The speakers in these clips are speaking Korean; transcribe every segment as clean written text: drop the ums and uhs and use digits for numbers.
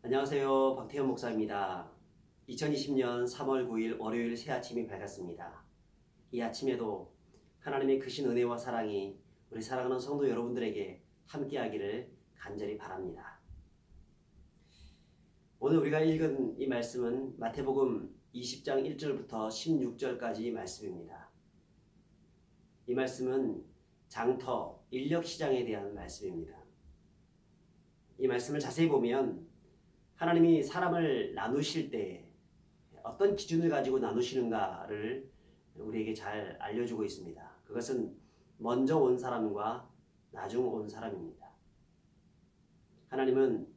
안녕하세요. 박태현 목사입니다. 2020년 3월 9일 월요일 새 아침이 밝았습니다. 이 아침에도 하나님의 크신 은혜와 사랑이 우리 사랑하는 성도 여러분들에게 함께하기를 간절히 바랍니다. 오늘 우리가 읽은 이 말씀은 마태복음 20장 1절부터 16절까지 말씀입니다. 이 말씀은 장터, 인력시장에 대한 말씀입니다. 이 말씀을 자세히 보면 하나님이 사람을 나누실 때 어떤 기준을 가지고 나누시는가를 우리에게 잘 알려주고 있습니다. 그것은 먼저 온 사람과 나중 온 사람입니다. 하나님은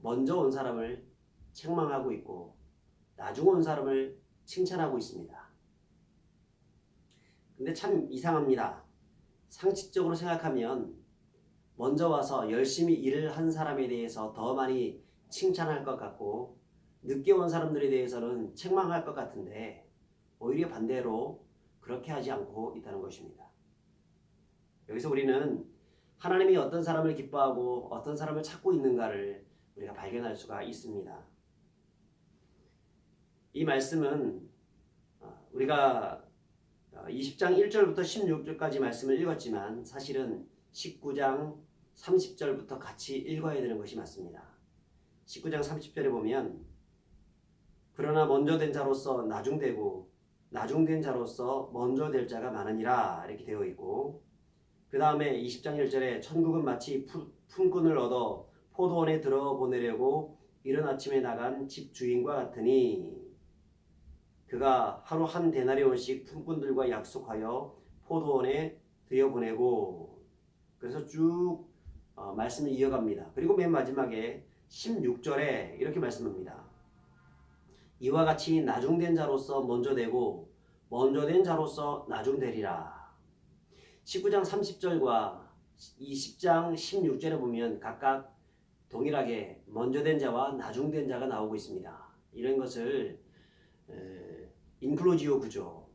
먼저 온 사람을 책망하고 있고 나중 온 사람을 칭찬하고 있습니다. 근데 참 이상합니다. 상식적으로 생각하면 먼저 와서 열심히 일을 한 사람에 대해서 더 많이 칭찬할 것 같고 늦게 온 사람들에 대해서는 책망할 것 같은데 오히려 반대로 그렇게 하지 않고 있다는 것입니다. 여기서 우리는 하나님이 어떤 사람을 기뻐하고 어떤 사람을 찾고 있는가를 우리가 발견할 수가 있습니다. 이 말씀은 우리가 20장 1절부터 16절까지 말씀을 읽었지만 사실은 19장 30절부터 같이 읽어야 되는 것이 맞습니다. 19장 30절에 보면 그러나 먼저 된 자로서 나중되고 나중된 자로서 먼저 될 자가 많으니라 이렇게 되어 있고, 그 다음에 20장 1절에 천국은 마치 품꾼을 얻어 포도원에 들어보내려고 이른 아침에 나간 집주인과 같으니 그가 하루 한 데나리온씩 품꾼들과 약속하여 포도원에 들여보내고, 그래서 쭉 말씀을 이어갑니다. 그리고 맨 마지막에 16절에 이렇게 말씀합니다. 이와 같이 나중된 자로서 먼저 되고 먼저 된 자로서 나중되리라. 19장 30절과 20장 16절에 보면 각각 동일하게 먼저 된 자와 나중된 자가 나오고 있습니다. 이런 것을 인클루지오 구조,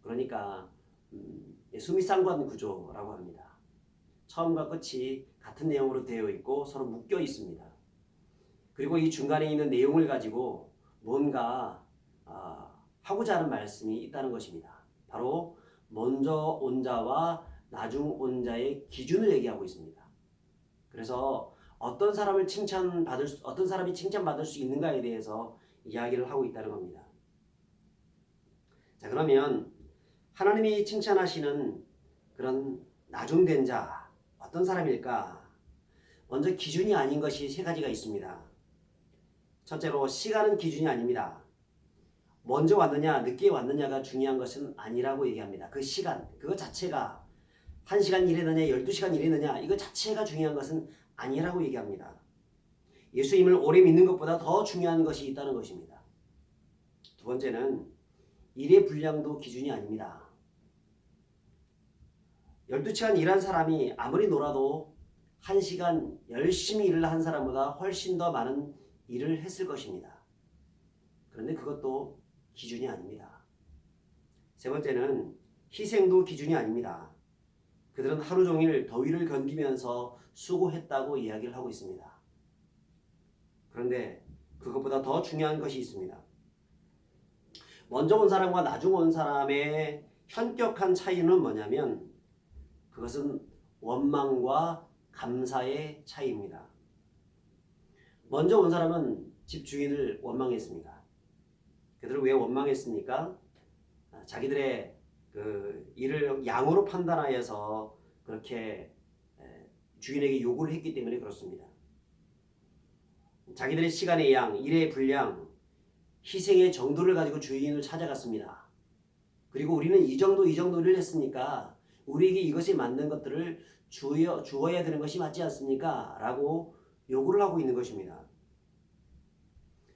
그러니까 수미상관 구조라고 합니다. 처음과 끝이 같은 내용으로 되어 있고 서로 묶여 있습니다. 그리고 이 중간에 있는 내용을 가지고 뭔가 하고자 하는 말씀이 있다는 것입니다. 바로 먼저 온 자와 나중 온 자의 기준을 얘기하고 있습니다. 그래서 어떤 사람이 칭찬받을 수 있는가에 대해서 이야기를 하고 있다는 겁니다. 자, 그러면 하나님이 칭찬하시는 그런 나중된 자 어떤 사람일까? 먼저 기준이 아닌 것이 세 가지가 있습니다. 첫째로 시간은 기준이 아닙니다. 먼저 왔느냐 늦게 왔느냐가 중요한 것은 아니라고 얘기합니다. 그 시간, 그거 자체가 1시간 일했느냐 12시간 일했느냐 이거 자체가 중요한 것은 아니라고 얘기합니다. 예수님을 오래 믿는 것보다 더 중요한 것이 있다는 것입니다. 두 번째는 일의 분량도 기준이 아닙니다. 12시간 일한 사람이 아무리 놀아도 1시간 열심히 일을 한 사람보다 훨씬 더 많은 일을 했을 것입니다. 그런데 그것도 기준이 아닙니다. 세 번째는 희생도 기준이 아닙니다. 그들은 하루 종일 더위를 견디면서 수고했다고 이야기를 하고 있습니다. 그런데 그것보다 더 중요한 것이 있습니다. 먼저 온 사람과 나중 온 사람의 현격한 차이는 뭐냐면 그것은 원망과 감사의 차이입니다. 먼저 온 사람은 집주인을 원망했습니다. 그들은 왜 원망했습니까? 자기들의 그 일을 양으로 판단하여서 그렇게 주인에게 요구를 했기 때문에 그렇습니다. 자기들의 시간의 양, 일의 분량, 희생의 정도를 가지고 주인을 찾아갔습니다. 그리고 우리는 이 정도 일을 했으니까 우리에게 이것에 맞는 것들을 주어야 되는 것이 맞지 않습니까? 라고 요구를 하고 있는 것입니다.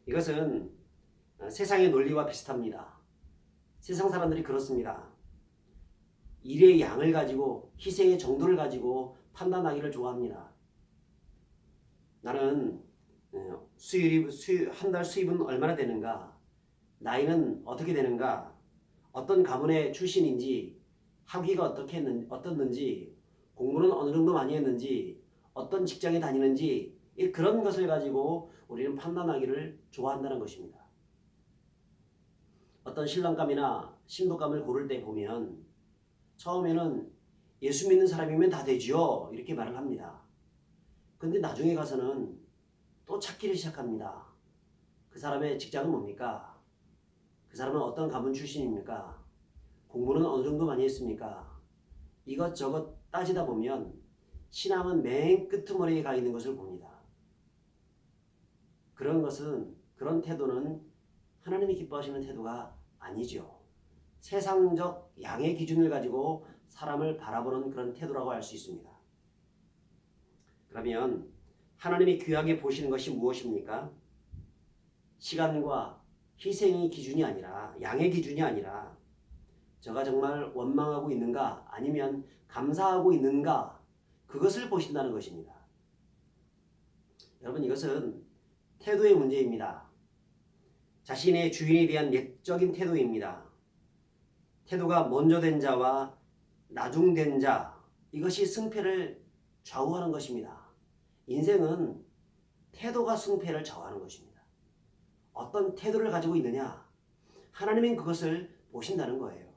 이것은 세상의 논리와 비슷합니다. 세상 사람들이 그렇습니다. 일의 양을 가지고 희생의 정도를 가지고 판단하기를 좋아합니다. 나는 한 달 수입은 얼마나 되는가? 나이는 어떻게 되는가? 어떤 가문의 출신인지, 학위가 어떻는지, 공부는 어느 정도 많이 했는지, 어떤 직장에 다니는지 그런 것을 가지고 우리는 판단하기를 좋아한다는 것입니다. 어떤 신랑감이나 신부감을 고를 때 보면 처음에는 예수 믿는 사람이면 다 되지요 이렇게 말을 합니다. 근데 나중에 가서는 또 찾기를 시작합니다. 그 사람의 직장은 뭡니까? 그 사람은 어떤 가문 출신입니까? 공부는 어느 정도 많이 했습니까? 이것저것 따지다 보면 신앙은 맨 끄트머리에 가 있는 것을 봅니다. 그런 태도는 하나님이 기뻐하시는 태도가 아니죠. 세상적 양의 기준을 가지고 사람을 바라보는 그런 태도라고 할 수 있습니다. 그러면 하나님이 귀하게 보시는 것이 무엇입니까? 시간과 희생의 기준이 아니라, 양의 기준이 아니라 저가 정말 원망하고 있는가 아니면 감사하고 있는가, 그것을 보신다는 것입니다. 여러분, 이것은 태도의 문제입니다. 자신의 주인에 대한 내적인 태도입니다. 태도가 먼저 된 자와 나중된 자, 이것이 승패를 좌우하는 것입니다. 인생은 태도가 승패를 좌우하는 것입니다. 어떤 태도를 가지고 있느냐, 하나님은 그것을 보신다는 거예요.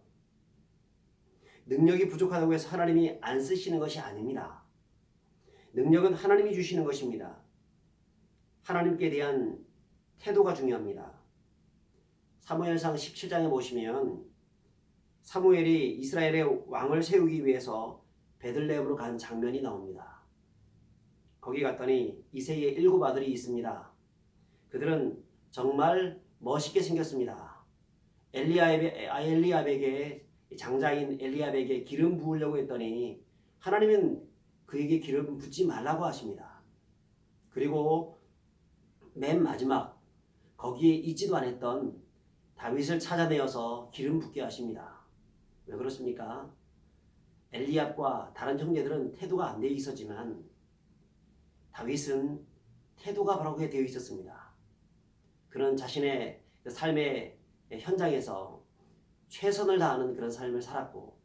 능력이 부족하다고 해서 하나님이 안 쓰시는 것이 아닙니다. 능력은 하나님이 주시는 것입니다. 하나님께 대한 태도가 중요합니다. 사무엘상 17장에 보시면 사무엘이 이스라엘의 왕을 세우기 위해서 베들레헴으로 간 장면이 나옵니다. 거기 갔더니 이새의 7 아들이 있습니다. 그들은 정말 멋있게 생겼습니다. 엘리압에게, 장자인 엘리압에게 기름 부으려고 했더니 하나님은 그에게 기름 붓지 말라고 하십니다. 그리고 맨 마지막 거기에 있지도 않았던 다윗을 찾아내어서 기름 붓게 하십니다. 왜 그렇습니까? 엘리압과 다른 형제들은 태도가 안 되어 있었지만 다윗은 태도가 바르게 되어 있었습니다. 그는 자신의 삶의 현장에서 최선을 다하는 그런 삶을 살았고,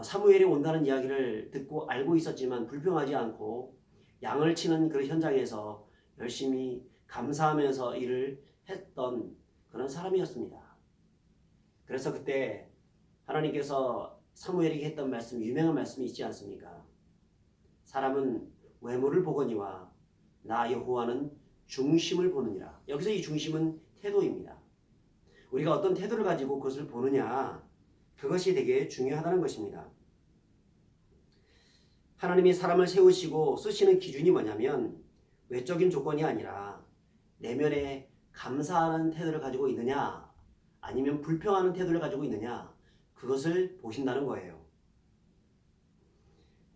사무엘이 온다는 이야기를 듣고 알고 있었지만 불평하지 않고 양을 치는 그 현장에서 열심히 감사하면서 일을 했던 그런 사람이었습니다. 그래서 그때 하나님께서 사무엘에게 했던 말씀, 유명한 말씀이 있지 않습니까? 사람은 외모를 보거니와 나 여호와는 중심을 보느니라. 여기서 이 중심은 태도입니다. 우리가 어떤 태도를 가지고 그것을 보느냐, 그것이 되게 중요하다는 것입니다. 하나님이 사람을 세우시고 쓰시는 기준이 뭐냐면 외적인 조건이 아니라 내면에 감사하는 태도를 가지고 있느냐 아니면 불평하는 태도를 가지고 있느냐, 그것을 보신다는 거예요.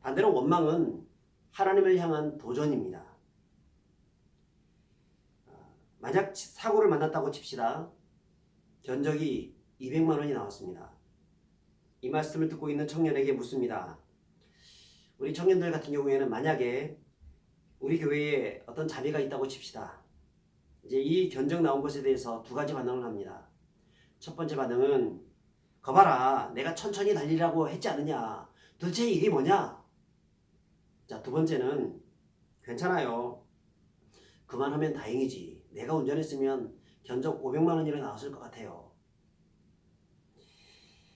반대로 원망은 하나님을 향한 도전입니다. 만약 사고를 만났다고 칩시다. 견적이 200만 원이 나왔습니다. 이 말씀을 듣고 있는 청년에게 묻습니다. 우리 청년들 같은 경우에는 만약에 우리 교회에 어떤 자비가 있다고 칩시다. 이제 이 견적 나온 것에 대해서 2가지 반응을 합니다. 첫 번째 반응은 거봐라, 내가 천천히 달리라고 했지 않느냐, 도대체 이게 뭐냐. 자, 2번째는 괜찮아요, 그만하면 다행이지, 내가 운전했으면 견적 500만 원이나 나왔을 것 같아요.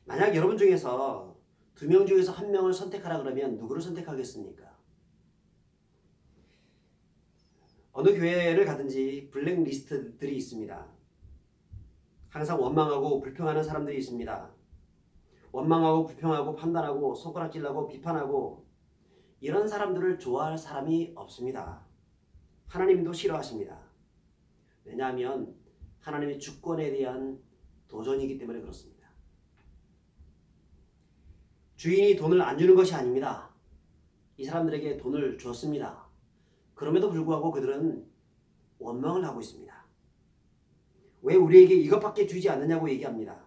만약 여러분 중에서 2명 중에서 1명을 선택하라 그러면 누구를 선택하겠습니까? 어느 교회를 가든지 블랙리스트들이 있습니다. 항상 원망하고 불평하는 사람들이 있습니다. 원망하고 불평하고 판단하고 손가락질하고 비판하고, 이런 사람들을 좋아할 사람이 없습니다. 하나님도 싫어하십니다. 왜냐하면 하나님의 주권에 대한 도전이기 때문에 그렇습니다. 주인이 돈을 안 주는 것이 아닙니다. 이 사람들에게 돈을 줬습니다. 그럼에도 불구하고 그들은 원망을 하고 있습니다. 왜 우리에게 이것밖에 주지 않느냐고 얘기합니다.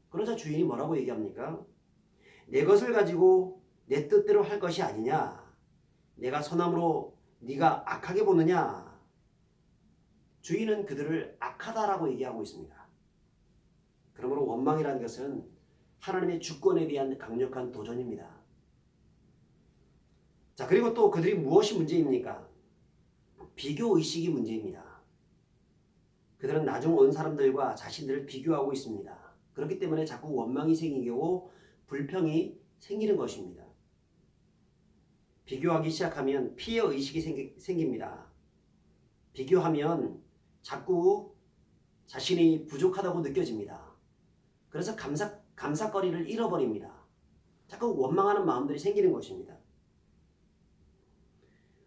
그러자 주인이 뭐라고 얘기합니까? 내 것을 가지고 내 뜻대로 할 것이 아니냐, 내가 선함으로 네가 악하게 보느냐. 주인은 그들을 악하다라고 얘기하고 있습니다. 그러므로 원망이라는 것은 하나님의 주권에 대한 강력한 도전입니다. 자, 그리고 또 그들이 무엇이 문제입니까? 비교 의식이 문제입니다. 그들은 나중 온 사람들과 자신들을 비교하고 있습니다. 그렇기 때문에 자꾸 원망이 생기고 불평이 생기는 것입니다. 비교하기 시작하면 피해 의식이 생깁니다. 비교하면 자꾸 자신이 부족하다고 느껴집니다. 그래서 감사거리를 잃어버립니다. 자꾸 원망하는 마음들이 생기는 것입니다.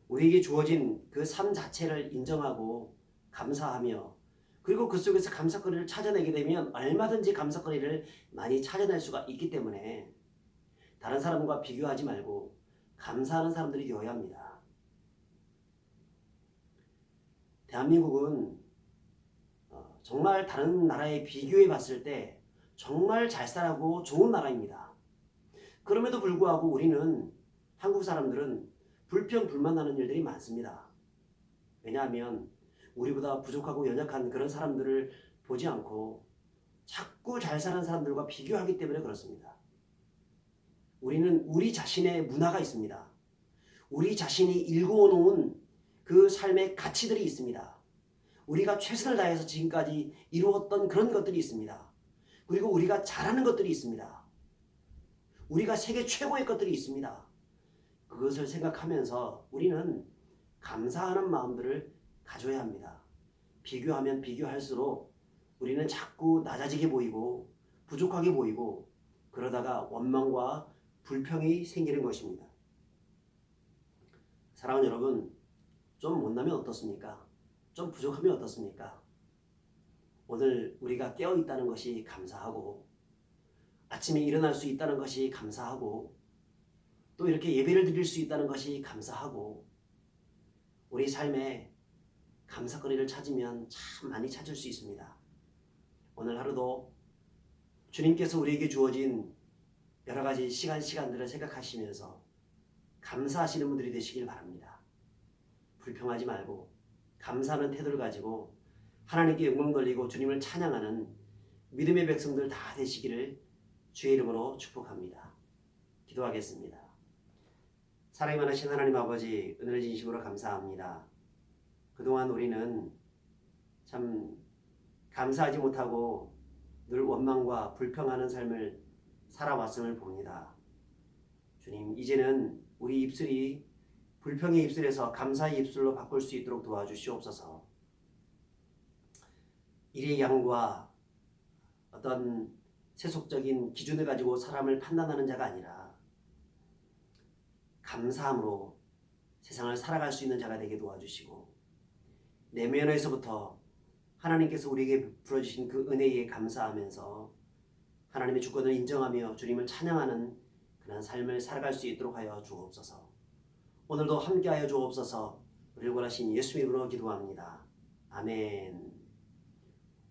우리에게 주어진 그 삶 자체를 인정하고 감사하며 그리고 그 속에서 감사거리를 찾아내게 되면 얼마든지 감사거리를 많이 찾아낼 수가 있기 때문에 다른 사람과 비교하지 말고 감사하는 사람들이 되어야 합니다. 대한민국은 정말 다른 나라에 비교해 봤을 때 정말 잘 살고 좋은 나라입니다. 그럼에도 불구하고 우리는 한국 사람들은 불평 불만나는 일들이 많습니다. 왜냐하면 우리보다 부족하고 연약한 그런 사람들을 보지 않고 자꾸 잘 사는 사람들과 비교하기 때문에 그렇습니다. 우리는 우리 자신의 문화가 있습니다. 우리 자신이 일궈놓은 그 삶의 가치들이 있습니다. 우리가 최선을 다해서 지금까지 이루었던 그런 것들이 있습니다. 그리고 우리가 잘하는 것들이 있습니다. 우리가 세계 최고의 것들이 있습니다. 그것을 생각하면서 우리는 감사하는 마음들을 가져야 합니다. 비교하면 비교할수록 우리는 자꾸 낮아지게 보이고 부족하게 보이고 그러다가 원망과 불평이 생기는 것입니다. 사랑하는 여러분, 좀 못나면 어떻습니까? 좀 부족하면 어떻습니까? 오늘 우리가 깨어 있다는 것이 감사하고 아침에 일어날 수 있다는 것이 감사하고 또 이렇게 예배를 드릴 수 있다는 것이 감사하고 우리 삶에 감사거리를 찾으면 참 많이 찾을 수 있습니다. 오늘 하루도 주님께서 우리에게 주어진 여러 가지 시간들을 생각하시면서 감사하시는 분들이 되시길 바랍니다. 불평하지 말고 감사하는 태도를 가지고 하나님께 영광 돌리고 주님을 찬양하는 믿음의 백성들 다 되시기를 주의 이름으로 축복합니다. 기도하겠습니다. 사랑이 많으신 하나님 아버지, 은혜를 진심으로 감사합니다. 그동안 우리는 참 감사하지 못하고 늘 원망과 불평하는 삶을 살아왔음을 봅니다. 주님, 이제는 우리 입술이 불평의 입술에서 감사의 입술로 바꿀 수 있도록 도와주시옵소서. 일의 양과 어떤 세속적인 기준을 가지고 사람을 판단하는 자가 아니라 감사함으로 세상을 살아갈 수 있는 자가 되게 도와주시고 내면에서부터 하나님께서 우리에게 부어주신 그 은혜에 감사하면서 하나님의 주권을 인정하며 주님을 찬양하는 그런 삶을 살아갈 수 있도록 하여 주옵소서. 오늘도 함께하여 주옵소서. 우리를 원하신 예수 이름으로 기도합니다. 아멘.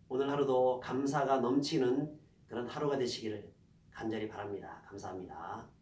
오늘 하루도 감사가 넘치는 그런 하루가 되시기를 간절히 바랍니다. 감사합니다.